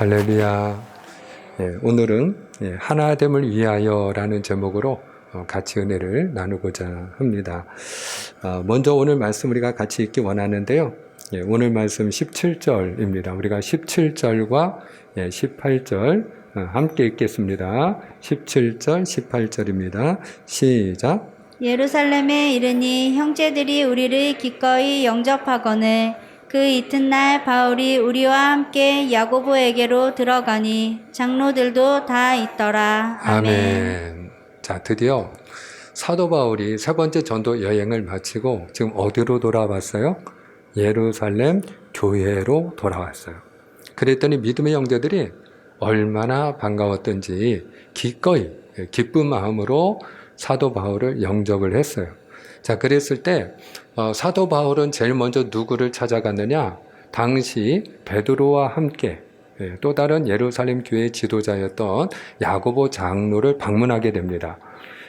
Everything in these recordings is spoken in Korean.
할렐루야. 오늘은 하나됨을 위하여라는 제목으로 같이 은혜를 나누고자 합니다. 먼저 오늘 말씀 우리가 같이 읽기 원하는데요. 오늘 말씀 17절입니다. 우리가 17절과 18절 함께 읽겠습니다. 17절, 18절입니다. 시작. 예루살렘에 이르니 형제들이 우리를 기꺼이 영접하거늘 그 이튿날 바울이 우리와 함께 야고보에게로 들어가니 장로들도 다 있더라. 아멘. 자, 드디어 사도 바울이 세 번째 전도 여행을 마치고 지금 어디로 돌아왔어요? 예루살렘 교회로 돌아왔어요. 그랬더니 믿음의 형제들이 얼마나 반가웠던지 기꺼이 기쁜 마음으로 사도 바울을 영접을 했어요. 자, 그랬을 때 사도 바울은 제일 먼저 누구를 찾아갔느냐? 당시 베드로와 함께 또 다른 예루살렘 교회의 지도자였던 야고보 장로를 방문하게 됩니다.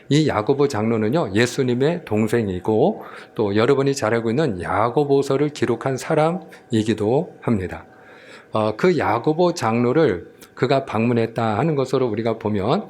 이 야고보 장로는요, 예수님의 동생이고 또 여러분이 잘 알고 있는 야고보서를 기록한 사람이기도 합니다. 그 야고보 장로를 그가 방문했다 하는 것으로 우리가 보면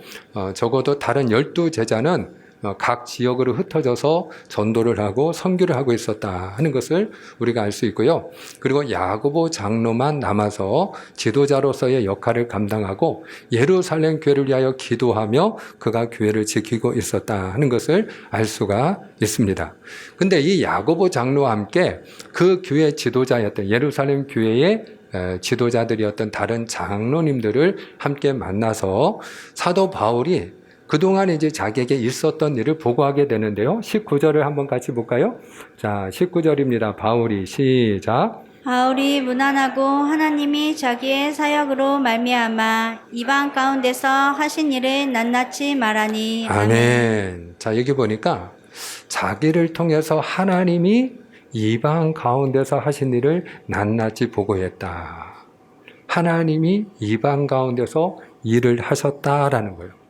적어도 다른 12제자는 각 지역으로 흩어져서 전도를 하고 선교를 하고 있었다 하는 것을 우리가 알 수 있고요. 그리고 야고보 장로만 남아서 지도자로서의 역할을 감당하고 예루살렘 교회를 위하여 기도하며 그가 교회를 지키고 있었다 하는 것을 알 수가 있습니다. 근데 이 야고보 장로와 함께 그 교회 지도자였던 예루살렘 교회의 지도자들이었던 다른 장로님들을 함께 만나서 사도 바울이 그동안 이제 자기에게 있었던 일을 보고하게 되는데요. 19절을 한번 같이 볼까요? 자, 19절입니다. 바울이 시작. 바울이 무난하고 하나님이 자기의 사역으로 말미암아 이방 가운데서 하신 일을 낱낱이 말하니. 아멘. 자, 여기 보니까 자기를 통해서 하나님이 이방 가운데서 하신 일을 낱낱이 보고했다. 하나님이 이방 가운데서 일을 하셨다라는 거예요.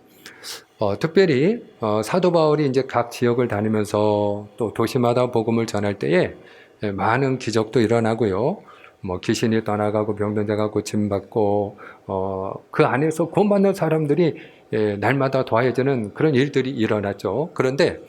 특별히 사도 바울이 이제 각 지역을 다니면서 또 도시마다 복음을 전할 때에 많은 기적도 일어나고요. 귀신이 떠나가고 병든 자가 고침받고 그 안에서 구원받는 사람들이 날마다 더해지는 그런 일들이 일어났죠. 그런데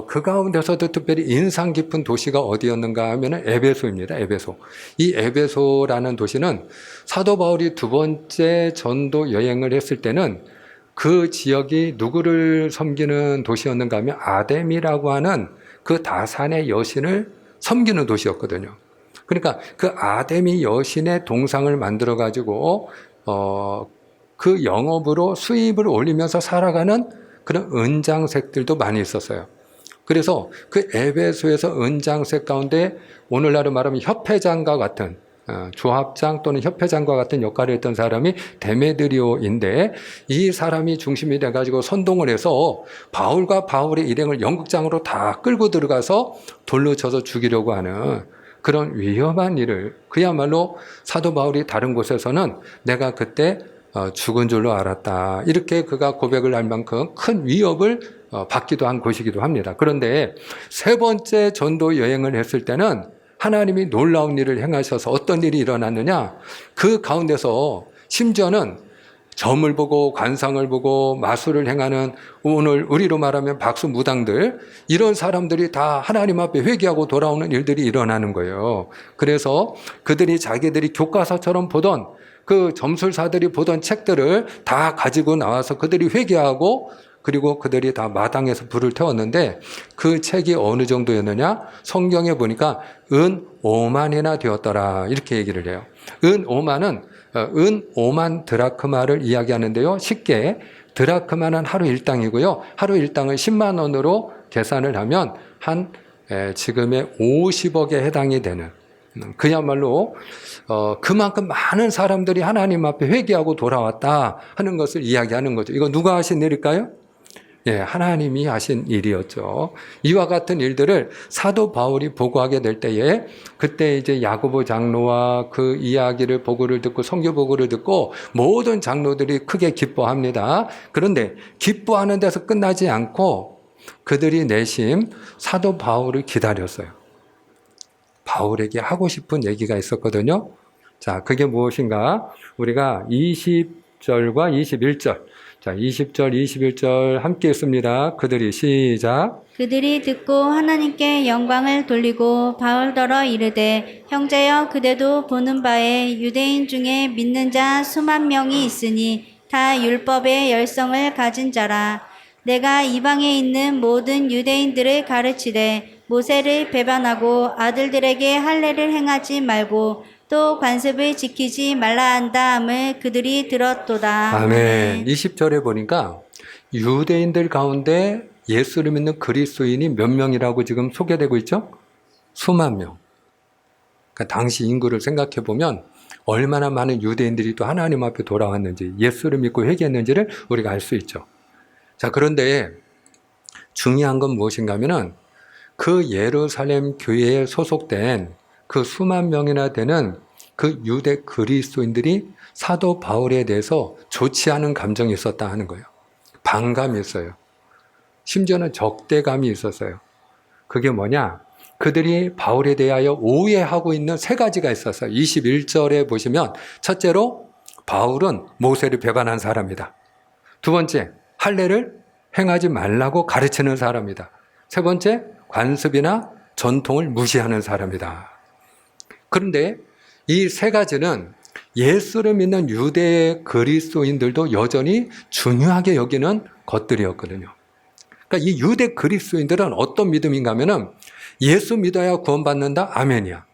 그 가운데서도 특별히 인상 깊은 도시가 어디였는가 하면은 에베소입니다. 에베소. 이 에베소라는 도시는 사도 바울이 두 번째 전도 여행을 했을 때는 그 지역이 누구를 섬기는 도시였는가 하면 아데미라고 하는 그 다산의 여신을 섬기는 도시였거든요. 그러니까 그 아데미 여신의 동상을 만들어 가지고 그 영업으로 수입을 올리면서 살아가는 그런 은장색들도 많이 있었어요. 그래서 그 에베소에서 은장색 가운데 오늘날로 말하면 협회장과 같은 조합장 또는 협회장과 같은 역할을 했던 사람이 데메드리오인데 이 사람이 중심이 돼가지고 선동을 해서 바울과 바울의 일행을 연극장으로 다 끌고 들어가서 돌로 쳐서 죽이려고 하는 그런 위험한 일을 그야말로 사도 바울이 다른 곳에서는 내가 그때 죽은 줄로 알았다. 이렇게 그가 고백을 할 만큼 큰 위협을 받기도 한 곳이기도 합니다. 그런데 세 번째 전도 여행을 했을 때는 하나님이 놀라운 일을 행하셔서 어떤 일이 일어났느냐? 그 가운데서 심지어는 점을 보고 관상을 보고 마술을 행하는 오늘 우리로 말하면 박수무당들 이런 사람들이 다 하나님 앞에 회개하고 돌아오는 일들이 일어나는 거예요. 그래서 그들이 자기들이 교과서처럼 보던 그 점술사들이 보던 책들을 다 가지고 나와서 그들이 회개하고 그리고 그들이 다 마당에서 불을 태웠는데 그 책이 어느 정도였느냐? 성경에 보니까 은 5만이나 되었더라. 이렇게 얘기를 해요. 은 5만은 은 5만 드라크마를 이야기하는데요. 쉽게 드라크마는 하루 일당이고요. 하루 일당을 10만 원으로 계산을 하면 한 지금의 50억에 해당이 되는 그야말로 그만큼 많은 사람들이 하나님 앞에 회개하고 돌아왔다 하는 것을 이야기하는 거죠. 이거 누가 하신 일일까요? 하나님이 하신 일이었죠. 이와 같은 일들을 사도 바울이 보고하게 될 때에 그때 이제 야고보 장로와 그 이야기를 보고를 듣고 선교 보고를 듣고 모든 장로들이 크게 기뻐합니다. 그런데 기뻐하는 데서 끝나지 않고 그들이 내심 사도 바울을 기다렸어요. 바울에게 하고 싶은 얘기가 있었거든요. 자, 그게 무엇인가? 우리가 20절과 21절. 자, 20절, 21절 함께 읽습니다. 그들이 시작. 그들이 듣고 하나님께 영광을 돌리고 바울더러 이르되 형제여 그대도 보는 바에 유대인 중에 믿는 자 수만 명이 있으니 다 율법의 열성을 가진 자라. 내가 이방에 있는 모든 유대인들을 가르치되 모세를 배반하고 아들들에게 할례를 행하지 말고 또 관습을 지키지 말라 한다 함을 그들이 들었도다. 아멘. 20절에 보니까 유대인들 가운데 예수를 믿는 그리스도인이 몇 명이라고 지금 소개되고 있죠? 수만 명. 그러니까 당시 인구를 생각해 보면 얼마나 많은 유대인들이 또 하나님 앞에 돌아왔는지, 예수를 믿고 회개했는지를 우리가 알 수 있죠. 자, 그런데 중요한 건 무엇인가 하면은 그 예루살렘 교회에 소속된 그 수만 명이나 되는 그 유대 그리스도인들이 사도 바울에 대해서 좋지 않은 감정이 있었다 하는 거예요. 반감이 있어요. 심지어는 적대감이 있었어요. 그게 뭐냐? 그들이 바울에 대하여 오해하고 있는 세 가지가 있었어요. 21절에 보시면 첫째로 바울은 모세를 배반한 사람이다. 두 번째, 할례를 행하지 말라고 가르치는 사람이다. 세 번째, 관습이나 전통을 무시하는 사람이다. 그런데 이 세 가지는 예수를 믿는 유대 그리스도인들도 여전히 중요하게 여기는 것들이었거든요. 그러니까 이 유대 그리스도인들은 어떤 믿음인가 하면은 예수 믿어야 구원받는다? 아멘이야.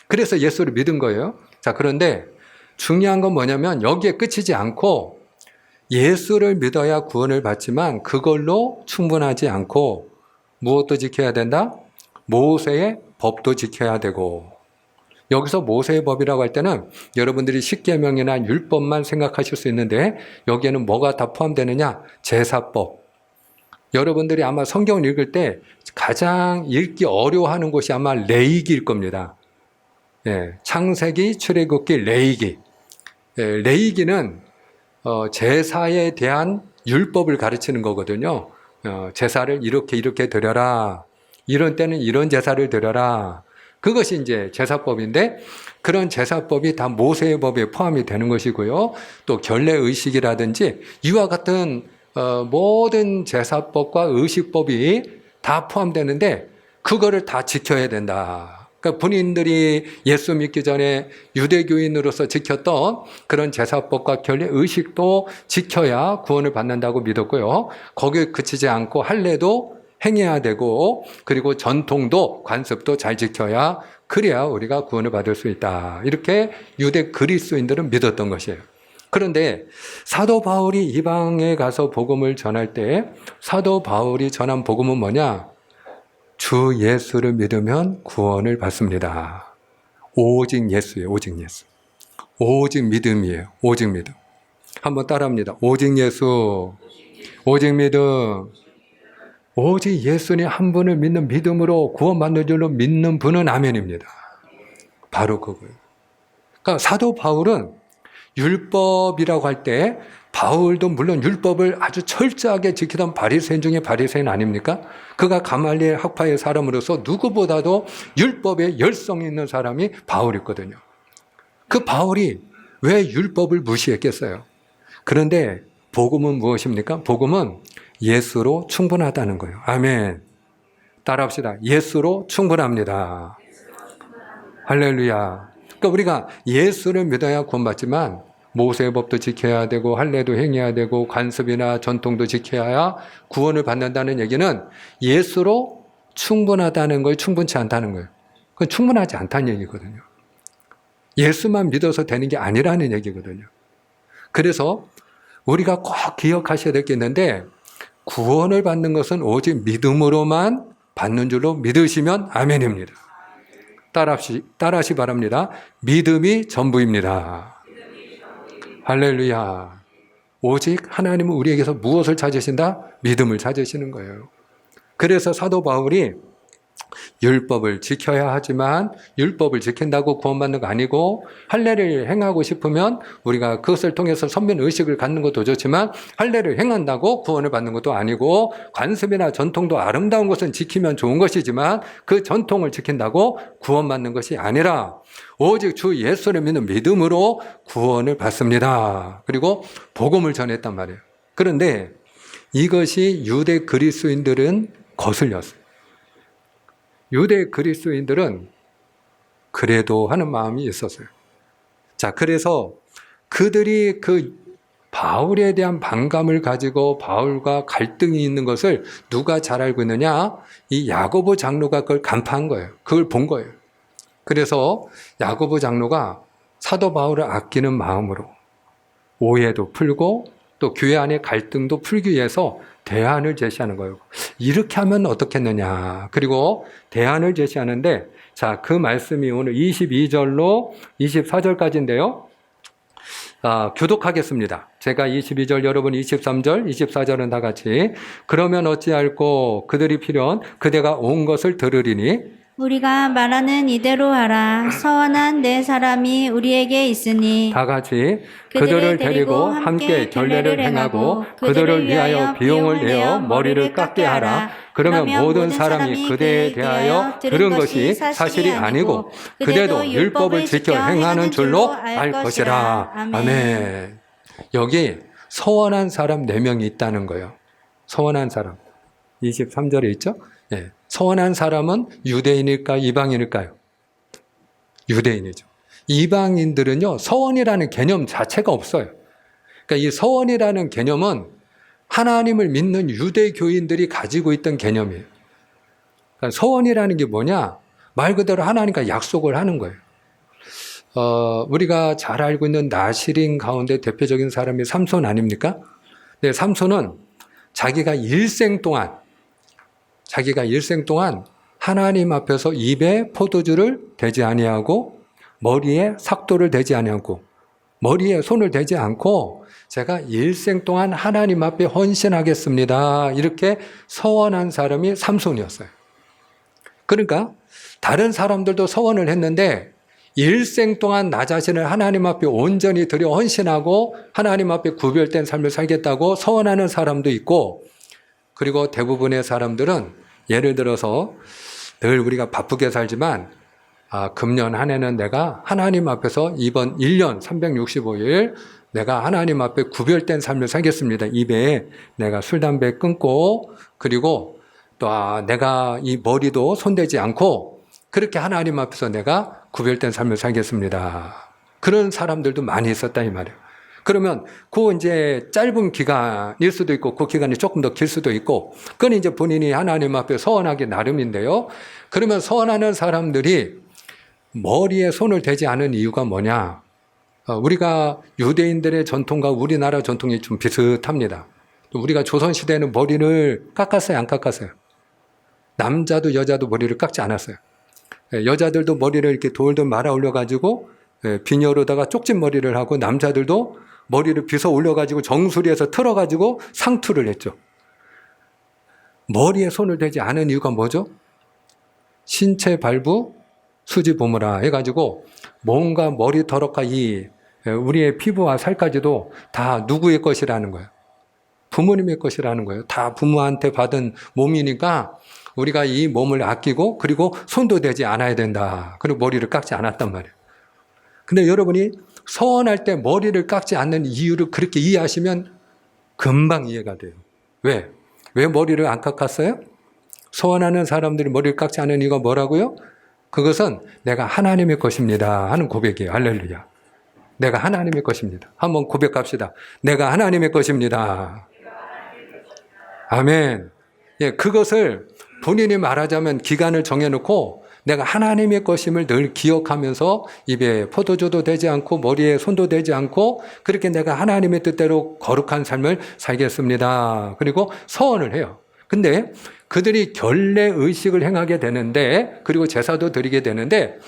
그래서 예수를 믿은 거예요. 자, 그런데 중요한 건 뭐냐면 여기에 끝이지 않고 예수를 믿어야 구원을 받지만 그걸로 충분하지 않고 무엇도 지켜야 된다? 모세의 법도 지켜야 되고, 여기서 모세의 법이라고 할 때는 여러분들이 십계명이나 율법만 생각하실 수 있는데 여기에는 뭐가 다 포함되느냐? 제사법. 여러분들이 아마 성경을 읽을 때 가장 읽기 어려워하는 곳이 아마 레위기일 겁니다. 예, 창세기, 출애굽기, 레위기. 예, 레위기는 제사에 대한 율법을 가르치는 거거든요. 제사를 이렇게 드려라. 이런 때는 이런 제사를 드려라. 그것이 이제 제사법인데 그런 제사법이 다 모세의 법에 포함이 되는 것이고요. 또 결례의식이라든지 이와 같은 모든 제사법과 의식법이 다 포함되는데 그거를 다 지켜야 된다. 그러니까 본인들이 예수 믿기 전에 유대교인으로서 지켰던 그런 제사법과 결례의식도 지켜야 구원을 받는다고 믿었고요. 거기에 그치지 않고 할례도 행해야 되고 그리고 전통도 관습도 잘 지켜야 그래야 우리가 구원을 받을 수 있다. 이렇게 유대 그리스도인들은 믿었던 것이에요. 그런데 사도 바울이 이방에 가서 복음을 전할 때 사도 바울이 전한 복음은 뭐냐? 주 예수를 믿으면 구원을 받습니다. 오직 예수예요. 오직 예수. 오직 믿음이에요. 오직 믿음. 한번 따라합니다. 오직 예수. 오직 믿음. 오직 예수님 한 분을 믿는 믿음으로 구원받는 줄로 믿는 분은 아멘입니다. 바로 그거예요. 그러니까 사도 바울은 율법이라고 할 때 바울도 물론 율법을 아주 철저하게 지키던 바리새인 중에 바리새인 아닙니까? 그가 가말리엘 학파의 사람으로서 누구보다도 율법에 열성이 있는 사람이 바울이거든요. 그 바울이 왜 율법을 무시했겠어요? 그런데 복음은 무엇입니까? 복음은 예수로 충분하다는 거예요. 아멘. 따라합시다. 예수로 충분합니다. 할렐루야. 그러니까 우리가 예수를 믿어야 구원받지만 모세의 법도 지켜야 되고 할례도 행해야 되고 관습이나 전통도 지켜야 구원을 받는다는 얘기는 예수로 충분하다는 거예요. 충분치 않다는 거예요. 그건 충분하지 않다는 얘기거든요. 예수만 믿어서 되는 게 아니라는 얘기거든요. 그래서 우리가 꼭 기억하셔야 될 게 있는데 구원을 받는 것은 오직 믿음으로만 받는 줄로 믿으시면 아멘입니다. 따라하시 바랍니다. 믿음이 전부입니다. 할렐루야. 오직 하나님은 우리에게서 무엇을 찾으신다? 믿음을 찾으시는 거예요. 그래서 사도 바울이 율법을 지켜야 하지만 율법을 지킨다고 구원받는 거 아니고 할례를 행하고 싶으면 우리가 그것을 통해서 선민 의식을 갖는 것도 좋지만 할례를 행한다고 구원을 받는 것도 아니고 관습이나 전통도 아름다운 것은 지키면 좋은 것이지만 그 전통을 지킨다고 구원받는 것이 아니라 오직 주 예수를 믿는 믿음으로 구원을 받습니다. 그리고 복음을 전했단 말이에요. 그런데 이것이 유대 그리스도인들은 거슬렸어요. 유대 그리스도인들은 그래도 하는 마음이 있었어요. 자, 그래서 그들이 그 바울에 대한 반감을 가지고 바울과 갈등이 있는 것을 누가 잘 알고 있느냐? 이 야고보 장로가 그걸 간파한 거예요. 그걸 본 거예요. 그래서 야고보 장로가 사도 바울을 아끼는 마음으로 오해도 풀고 또 교회 안의 갈등도 풀기 위해서 대안을 제시하는 거예요. 이렇게 하면 어떻겠느냐. 그리고 대안을 제시하는데, 자, 그 말씀이 오늘 22절로 24절까지인데요. 교독하겠습니다. 제가 22절, 여러분 23절, 24절은 다 같이. 그러면 어찌할꼬 그들이 필요한 그대가 온 것을 들으리니 우리가 말하는 이대로 하라. 서원한 네 사람이 우리에게 있으니 다 같이 그들을 데리고 함께 결례를 행하고 그들을 위하여 비용을 내어 머리를 깎게 하라. 그러면 모든 사람이 그대에 대하여 들은 것이 사실이 아니고 그대도 율법을 지켜 행하는 줄로 알 것이라. 아멘. 여기 서원한 사람 4명이 있다는 거예요. 서원한 사람. 23절에 있죠? 예. 서원한 사람은 유대인일까요? 이방인일까요? 유대인이죠. 이방인들은요, 서원이라는 개념 자체가 없어요. 그러니까 이 서원이라는 개념은 하나님을 믿는 유대교인들이 가지고 있던 개념이에요. 그러니까 서원이라는 게 뭐냐? 말 그대로 하나님과 약속을 하는 거예요. 우리가 잘 알고 있는 나실인 가운데 대표적인 사람이 삼손 아닙니까? 네, 삼손은 자기가 일생 동안 하나님 앞에서 입에 포도주를 대지 아니하고 머리에 삭도를 대지 아니하고 머리에 손을 대지 않고 제가 일생 동안 하나님 앞에 헌신하겠습니다. 이렇게 서원한 사람이 삼손이었어요. 그러니까 다른 사람들도 서원을 했는데 일생 동안 나 자신을 하나님 앞에 온전히 드려 헌신하고 하나님 앞에 구별된 삶을 살겠다고 서원하는 사람도 있고, 그리고 대부분의 사람들은 예를 들어서 늘 우리가 바쁘게 살지만 금년 한 해는 내가 하나님 앞에서 이번 1년 365일 내가 하나님 앞에 구별된 삶을 살겠습니다. 입에 내가 술, 담배 끊고 그리고 또 내가 이 머리도 손대지 않고 그렇게 하나님 앞에서 내가 구별된 삶을 살겠습니다. 그런 사람들도 많이 있었다 이 말이에요. 그러면 그 이제 짧은 기간일 수도 있고 그 기간이 조금 더 길 수도 있고 그건 이제 본인이 하나님 앞에 서원하기 나름인데요. 그러면 서원하는 사람들이 머리에 손을 대지 않은 이유가 뭐냐? 우리가 유대인들의 전통과 우리나라 전통이 좀 비슷합니다. 우리가 조선시대에는 머리를 깎았어요? 안 깎았어요? 남자도 여자도 머리를 깎지 않았어요. 여자들도 머리를 이렇게 돌돌 말아 올려가지고 비녀로다가 쪽진 머리를 하고 남자들도 머리를 빗어 올려가지고 정수리에서 틀어가지고 상투를 했죠. 머리에 손을 대지 않은 이유가 뭐죠? 신체 발부 수지 보무라 해가지고 뭔가 머리털과 이 우리의 피부와 살까지도 다 누구의 것이라는 거예요. 부모님의 것이라는 거예요. 다 부모한테 받은 몸이니까 우리가 이 몸을 아끼고 그리고 손도 대지 않아야 된다. 그리고 머리를 깎지 않았단 말이에요. 근데 여러분이 서원할 때 머리를 깎지 않는 이유를 그렇게 이해하시면 금방 이해가 돼요. 왜? 왜 머리를 안 깎았어요? 서원하는 사람들이 머리를 깎지 않는 이유가 뭐라고요? 그것은 내가 하나님의 것입니다 하는 고백이에요. 할렐루야. 내가 하나님의 것입니다. 한번 고백합시다. 내가 하나님의 것입니다. 아멘. 예, 그것을 본인이 말하자면 기간을 정해놓고 내가 하나님의 것임을 늘 기억하면서 입에 포도주도 되지 않고 머리에 손도 대지 않고 그렇게 내가 하나님의 뜻대로 거룩한 삶을 살겠습니다. 그리고 서원을 해요. 근데 그들이 결례 의식을 행하게 되는데 그리고 제사도 드리게 되는데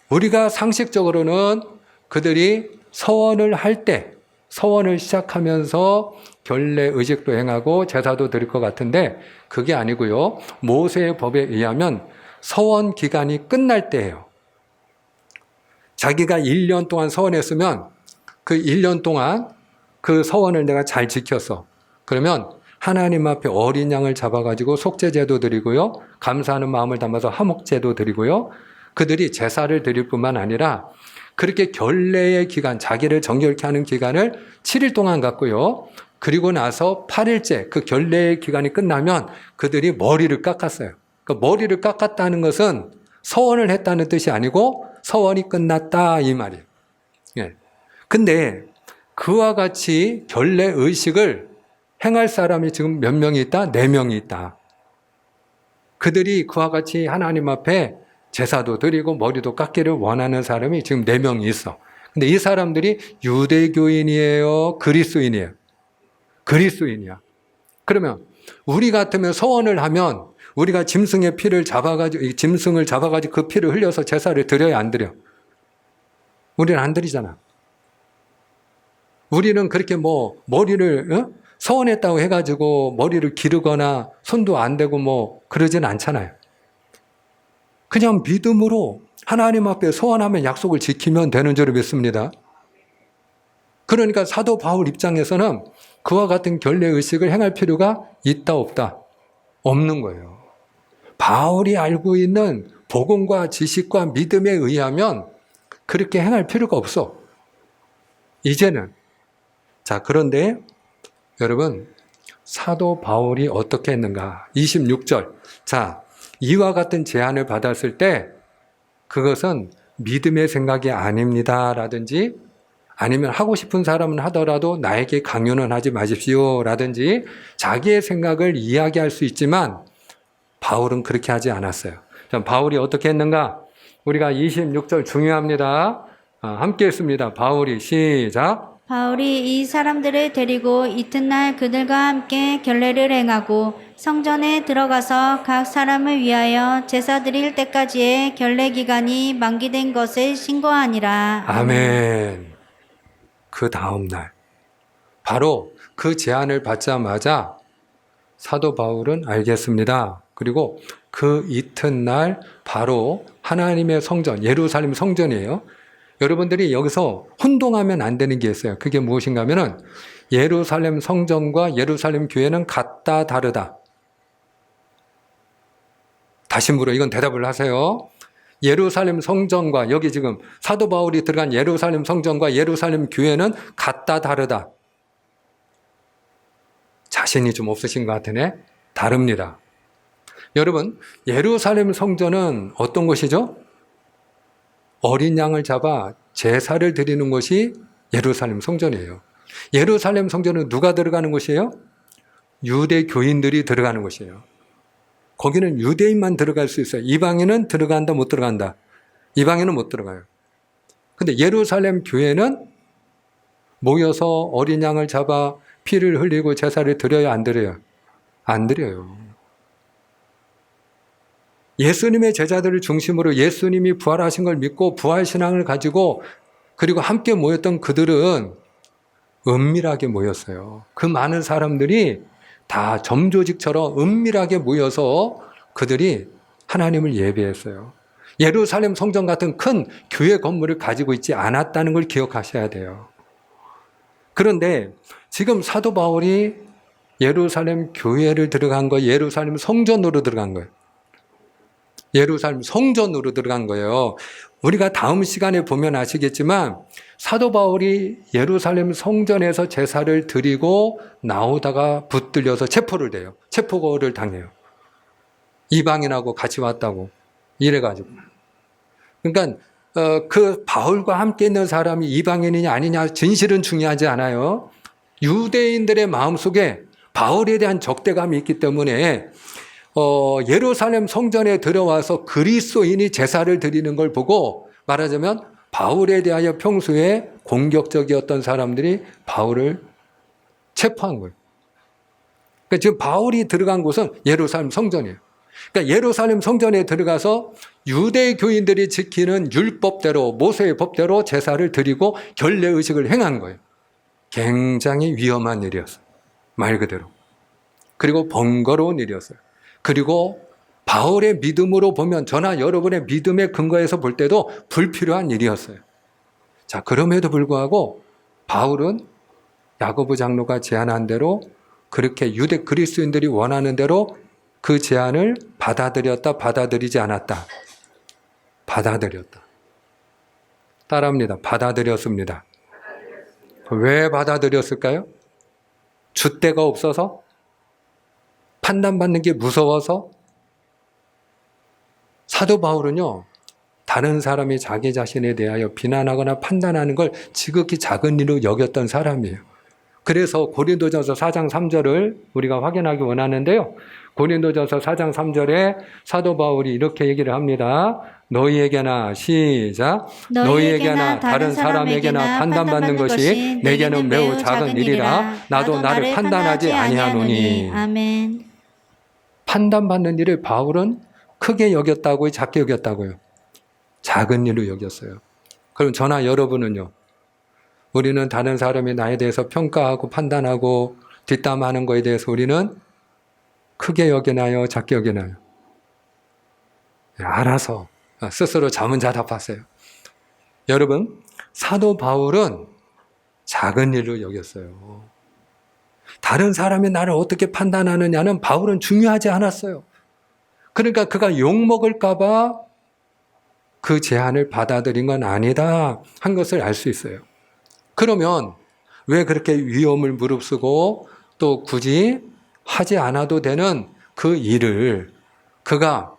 우리가 상식적으로는 그들이 서원을 할 때 서원을 시작하면서 결례 의식도 행하고 제사도 드릴 것 같은데 그게 아니고요. 모세의 법에 의하면 서원 기간이 끝날 때예요. 자기가 1년 동안 서원했으면 그 1년 동안 그 서원을 내가 잘 지켰어. 그러면 하나님 앞에 어린 양을 잡아가지고 속죄제도 드리고요. 감사하는 마음을 담아서 화목제도 드리고요. 그들이 제사를 드릴 뿐만 아니라 그렇게 결례의 기간, 자기를 정결케 하는 기간을 7일 동안 갖고요. 그리고 나서 8일째 그 결례의 기간이 끝나면 그들이 머리를 깎았어요. 그 머리를 깎았다는 것은 서원을 했다는 뜻이 아니고 서원이 끝났다 이 말이에요. 예. 근데 그와 같이 결례 의식을 행할 사람이 지금 몇 명이 있다? 4명이 있다. 그들이 그와 같이 하나님 앞에 제사도 드리고 머리도 깎기를 원하는 사람이 지금 4명이 있어. 근데 이 사람들이 유대교인이에요? 그리스도인이에요? 그리스도인이야. 그러면 우리 같으면 서원을 하면 우리가 짐승의 피를 잡아가지고, 짐승을 잡아가지고 그 피를 흘려서 제사를 드려야 안 드려? 우리는 안 드리잖아. 우리는 그렇게 머리를, 서원했다고 해가지고 머리를 기르거나 손도 안 대고 그러진 않잖아요. 그냥 믿음으로 하나님 앞에 서원하면 약속을 지키면 되는 줄 믿습니다. 그러니까 사도 바울 입장에서는 그와 같은 결례의식을 행할 필요가 있다 없다? 없는 거예요. 바울이 알고 있는 복음과 지식과 믿음에 의하면 그렇게 행할 필요가 없어. 이제는. 자, 그런데 여러분, 사도 바울이 어떻게 했는가? 26절. 자, 이와 같은 제안을 받았을 때 그것은 믿음의 생각이 아닙니다. 라든지 아니면 하고 싶은 사람은 하더라도 나에게 강요는 하지 마십시오. 라든지 자기의 생각을 이야기할 수 있지만 바울은 그렇게 하지 않았어요. 자, 바울이 어떻게 했는가? 우리가 26절 중요합니다. 함께 했습니다. 바울이 시작. 바울이 이 사람들을 데리고 이튿날 그들과 함께 결례를 행하고 성전에 들어가서 각 사람을 위하여 제사 드릴 때까지의 결례 기간이 만기된 것을 신고하니라. 아멘. 그 다음 날 바로 그 제안을 받자마자 사도 바울은 알겠습니다. 그리고 그 이튿날 바로 하나님의 성전, 예루살렘 성전이에요. 여러분들이 여기서 혼동하면 안 되는 게 있어요. 그게 무엇인가 하면은 예루살렘 성전과 예루살렘 교회는 같다 다르다. 다시 물어. 이건 대답을 하세요. 예루살렘 성전과 여기 지금 사도 바울이 들어간 예루살렘 성전과 예루살렘 교회는 같다 다르다. 자신이 좀 없으신 것 같으네. 다릅니다. 여러분, 예루살렘 성전은 어떤 곳이죠? 어린 양을 잡아 제사를 드리는 곳이 예루살렘 성전이에요. 예루살렘 성전은 누가 들어가는 곳이에요? 유대 교인들이 들어가는 곳이에요. 거기는 유대인만 들어갈 수 있어요. 이방인은 들어간다, 못 들어간다. 이방인은 못 들어가요. 근데 예루살렘 교회는 모여서 어린 양을 잡아 피를 흘리고 제사를 드려요, 안 드려요? 안 드려요. 예수님의 제자들을 중심으로 예수님이 부활하신 걸 믿고 부활신앙을 가지고 그리고 함께 모였던 그들은 은밀하게 모였어요. 그 많은 사람들이 다 점조직처럼 은밀하게 모여서 그들이 하나님을 예배했어요. 예루살렘 성전 같은 큰 교회 건물을 가지고 있지 않았다는 걸 기억하셔야 돼요. 그런데 지금 사도 바울이 예루살렘 교회를 들어간 거예요. 예루살렘 성전으로 들어간 거예요. 예루살렘 성전으로 들어간 거예요. 우리가 다음 시간에 보면 아시겠지만 사도 바울이 예루살렘 성전에서 제사를 드리고 나오다가 붙들려서 체포를 돼요. 체포를 당해요. 이방인하고 같이 왔다고 이래가지고. 그러니까 그 바울과 함께 있는 사람이 이방인이냐 아니냐 진실은 중요하지 않아요. 유대인들의 마음속에 바울에 대한 적대감이 있기 때문에 예루살렘 성전에 들어와서 그리스도인이 제사를 드리는 걸 보고 말하자면 바울에 대하여 평소에 공격적이었던 사람들이 바울을 체포한 거예요. 그러니까 지금 바울이 들어간 곳은 예루살렘 성전이에요. 그러니까 예루살렘 성전에 들어가서 유대 교인들이 지키는 율법대로 모세의 법대로 제사를 드리고 결례의식을 행한 거예요. 굉장히 위험한 일이었어요. 말 그대로. 그리고 번거로운 일이었어요. 그리고 바울의 믿음으로 보면 저나 여러분의 믿음의 근거에서 볼 때도 불필요한 일이었어요. 자, 그럼에도 불구하고 바울은 야고보 장로가 제안한 대로 그렇게 유대 그리스도인들이 원하는 대로 그 제안을 받아들였다, 받아들이지 않았다. 받아들였다. 따라합니다. 받아들였습니다. 왜 받아들였을까요? 줏대가 없어서? 판단받는 게 무서워서? 사도 바울은요, 다른 사람이 자기 자신에 대하여 비난하거나 판단하는 걸 지극히 작은 일로 여겼던 사람이에요. 그래서 고린도전서 4장 3절을 우리가 확인하기 원하는데요. 고린도전서 4장 3절에 사도 바울이 이렇게 얘기를 합니다. 너희에게나 시작. 너희에게나 다른 사람에게나 판단받는 것이 내게는 매우 작은 일이라 나도 나를 판단하지 아니하노니. 아멘. 판단받는 일을 바울은 크게 여겼다고요, 작게 여겼다고요? 작은 일로 여겼어요. 그럼 저나 여러분은요? 우리는 다른 사람이 나에 대해서 평가하고 판단하고 뒷담하는 거에 대해서 우리는 크게 여기나요? 작게 여기나요? 알아서 스스로 자문자답하세요. 여러분, 사도 바울은 작은 일로 여겼어요. 다른 사람이 나를 어떻게 판단하느냐는 바울은 중요하지 않았어요. 그러니까 그가 욕먹을까 봐 그 제안을 받아들인 건 아니다 한 것을 알 수 있어요. 그러면 왜 그렇게 위험을 무릅쓰고 또 굳이 하지 않아도 되는 그 일을 그가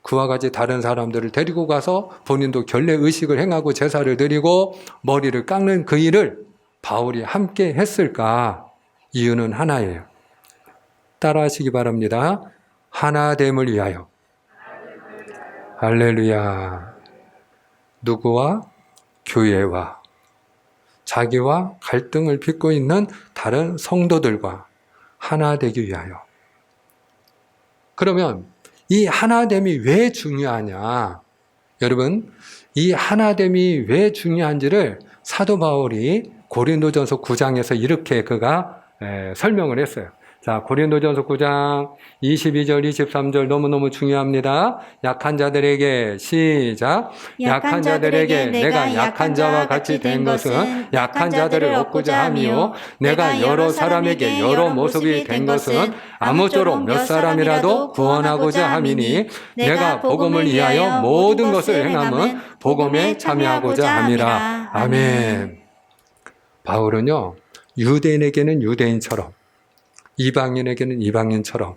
그와 같이 다른 사람들을 데리고 가서 본인도 결례의식을 행하고 제사를 드리고 머리를 깎는 그 일을 바울이 함께 했을까? 이유는 하나예요. 따라하시기 바랍니다. 하나됨을 위하여. 할렐루야. 누구와? 교회와 자기와 갈등을 빚고 있는 다른 성도들과 하나 되기 위하여. 그러면 이 하나됨이 왜 중요하냐? 여러분, 이 하나됨이 왜 중요한지를 사도 바울이 고린도전서 9장에서 이렇게 그가 설명을 했어요. 자, 고린도전서 9장 22절, 23절 너무너무 중요합니다. 약한 자들에게 시작. 약한 자들에게 내가 약한 자와 같이 된 것은 약한 자들을 얻고자 함이요. 내가 여러 사람에게 여러 모습이 된 것은 아무쪼록 몇 사람이라도 구원하고자 함이니 내가 복음을 위하여 모든 것을 행함은 복음에 참여하고자 함이라. 아멘. 바울은요, 유대인에게는 유대인처럼 이방인에게는 이방인처럼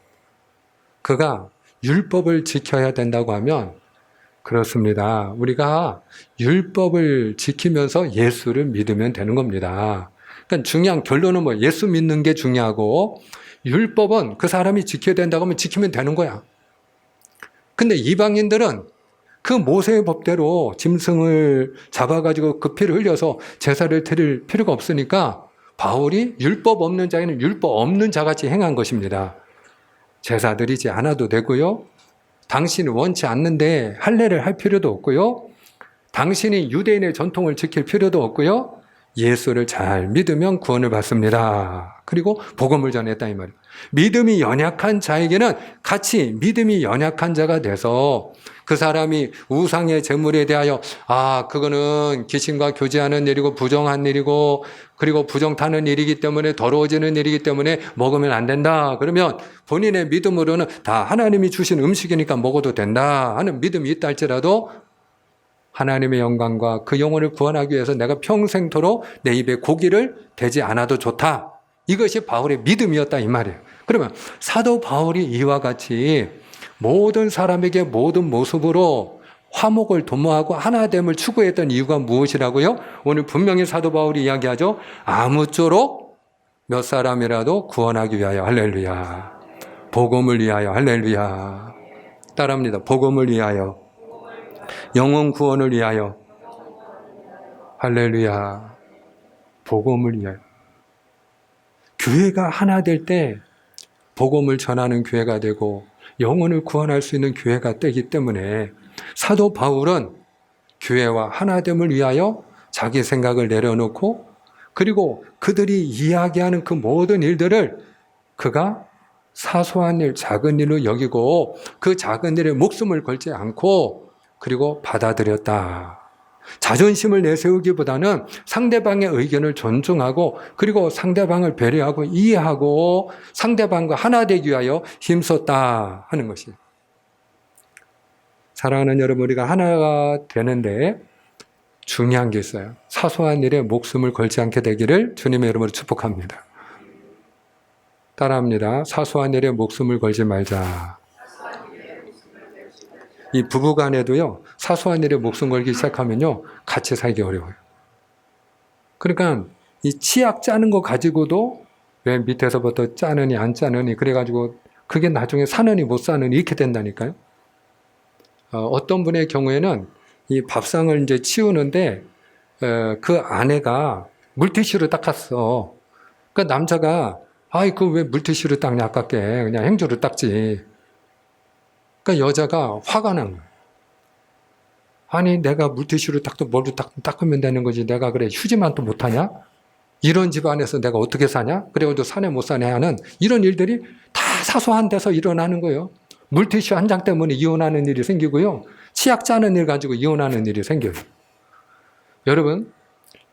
그가 율법을 지켜야 된다고 하면 그렇습니다. 우리가 율법을 지키면서 예수를 믿으면 되는 겁니다. 그러니까 중요한 결론은 뭐 예수 믿는 게 중요하고 율법은 그 사람이 지켜야 된다고 하면 지키면 되는 거야. 근데 이방인들은 그 모세의 법대로 짐승을 잡아가지고 그 피를 흘려서 제사를 드릴 필요가 없으니까 바울이 율법 없는 자에는 율법 없는 자같이 행한 것입니다. 제사 드리지 않아도 되고요. 당신이 원치 않는데 할례를 할 필요도 없고요. 당신이 유대인의 전통을 지킬 필요도 없고요. 예수를 잘 믿으면 구원을 받습니다. 그리고 복음을 전했다 이 말이에요. 믿음이 연약한 자에게는 같이 믿음이 연약한 자가 돼서 그 사람이 우상의 제물에 대하여 그거는 귀신과 교제하는 일이고 부정한 일이고 그리고 부정 타는 일이기 때문에 더러워지는 일이기 때문에 먹으면 안 된다. 그러면 본인의 믿음으로는 다 하나님이 주신 음식이니까 먹어도 된다 하는 믿음이 있다 할지라도 하나님의 영광과 그 영혼을 구원하기 위해서 내가 평생토록 내 입에 고기를 대지 않아도 좋다. 이것이 바울의 믿음이었다 이 말이에요. 그러면 사도 바울이 이와 같이 모든 사람에게 모든 모습으로 화목을 도모하고 하나됨을 추구했던 이유가 무엇이라고요? 오늘 분명히 사도 바울이 이야기하죠. 아무쪼록 몇 사람이라도 구원하기 위하여. 할렐루야. 복음을 위하여. 할렐루야. 따라합니다. 복음을 위하여. 영혼 구원을 위하여. 할렐루야. 복음을 위하여. 교회가 하나 될 때 복음을 전하는 교회가 되고 영혼을 구원할 수 있는 교회가 되기 때문에 사도 바울은 교회와 하나됨을 위하여 자기 생각을 내려놓고 그리고 그들이 이야기하는 그 모든 일들을 그가 사소한 일, 작은 일로 여기고 그 작은 일에 목숨을 걸지 않고 그리고 받아들였다. 자존심을 내세우기보다는 상대방의 의견을 존중하고 그리고 상대방을 배려하고 이해하고 상대방과 하나 되기 위하여 힘썼다 하는 것이. 사랑하는 여러분, 우리가 하나가 되는데 중요한 게 있어요. 사소한 일에 목숨을 걸지 않게 되기를 주님의 이름으로 축복합니다. 따라합니다. 사소한 일에 목숨을 걸지 말자. 이 부부간에도요, 사소한 일에 목숨 걸기 시작하면요, 같이 살기 어려워요. 그러니까 이 치약 짜는 거 가지고도 왜 밑에서부터 짜느니 안 짜느니 그래가지고 그게 나중에 사느니 못 사느니 이렇게 된다니까요. 어떤 분의 경우에는 이 밥상을 이제 치우는데 그 아내가 물티슈로 닦았어. 그러니까 남자가 아이 그 왜 물티슈로 닦냐 아깝게 그냥 행주로 닦지. 그러니까 여자가 화가 난 거예요. 아니 내가 물티슈로 닦도 뭘로 닦으면 되는 거지 내가 그래 휴지만 또 못하냐? 이런 집안에서 내가 어떻게 사냐? 그래가지고 사내 못 사내 하는 이런 일들이 다 사소한 데서 일어나는 거예요. 물티슈 한 장 때문에 이혼하는 일이 생기고요. 치약 짜는 일 가지고 이혼하는 일이 생겨요. 여러분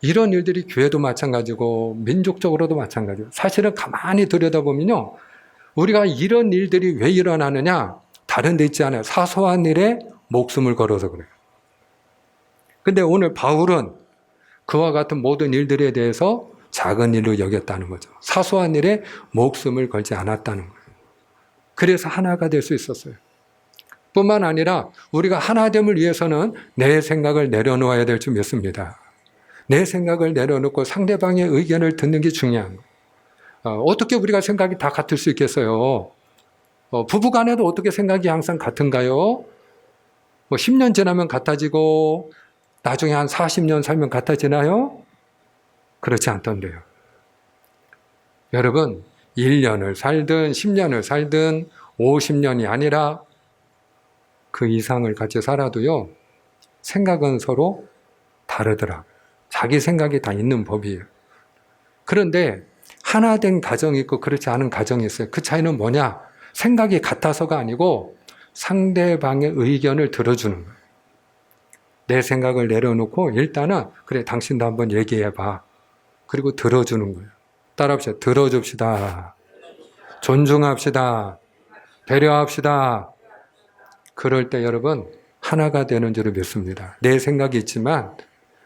이런 일들이 교회도 마찬가지고 민족적으로도 마찬가지고 사실은 가만히 들여다보면요. 우리가 이런 일들이 왜 일어나느냐? 다른 데 있지 않아요. 사소한 일에 목숨을 걸어서 그래요. 근데 오늘 바울은 그와 같은 모든 일들에 대해서 작은 일로 여겼다는 거죠. 사소한 일에 목숨을 걸지 않았다는 거예요. 그래서 하나가 될 수 있었어요. 뿐만 아니라 우리가 하나됨을 위해서는 내 생각을 내려놓아야 될 줄 믿습니다. 내 생각을 내려놓고 상대방의 의견을 듣는 게 중요한 거예요. 어떻게 우리가 생각이 다 같을 수 있겠어요? 부부간에도 어떻게 생각이 항상 같은가요? 뭐 10년 지나면 같아지고 나중에 한 40년 살면 같아지나요? 그렇지 않던데요. 여러분 1년을 살든 10년을 살든 50년이 아니라 그 이상을 같이 살아도요. 생각은 서로 다르더라고요. 자기 생각이 다 있는 법이에요. 그런데 하나 된 가정이 있고 그렇지 않은 가정이 있어요. 그 차이는 뭐냐? 생각이 같아서가 아니고 상대방의 의견을 들어주는 거예요. 내 생각을 내려놓고 일단은 그래 당신도 한번 얘기해봐. 그리고 들어주는 거예요. 따라합시다. 들어줍시다. 존중합시다. 배려합시다. 그럴 때 여러분 하나가 되는 줄을 믿습니다. 내 생각이 있지만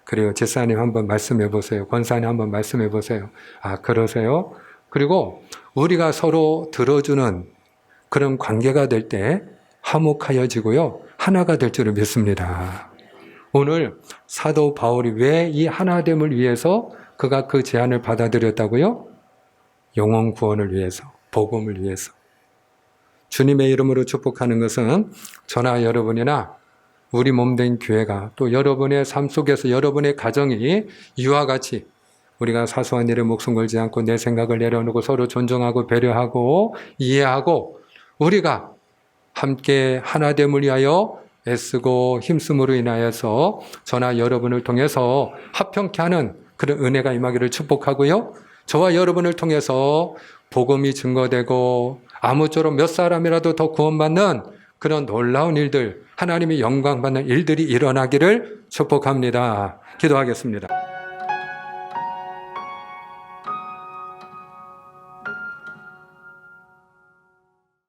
그래요. 제사님 한번 말씀해 보세요. 권사님 한번 말씀해 보세요. 아 그러세요? 그리고 우리가 서로 들어주는 그런 관계가 될 때 화목하여지고요. 하나가 될 줄을 믿습니다. 오늘 사도 바울이 왜 이 하나됨을 위해서 그가 그 제안을 받아들였다고요? 영혼 구원을 위해서, 복음을 위해서. 주님의 이름으로 축복하는 것은 저나 여러분이나 우리 몸된 교회가 또 여러분의 삶 속에서 여러분의 가정이 이와 같이 우리가 사소한 일에 목숨 걸지 않고 내 생각을 내려놓고 서로 존중하고 배려하고 이해하고 우리가 함께 하나됨을 위하여 애쓰고 힘쓰므로 인하여서 저나 여러분을 통해서 합평케 하는 그런 은혜가 임하기를 축복하고요. 저와 여러분을 통해서 복음이 증거되고 아무쪼록 몇 사람이라도 더 구원받는 그런 놀라운 일들, 하나님의 영광 받는 일들이 일어나기를 축복합니다. 기도하겠습니다.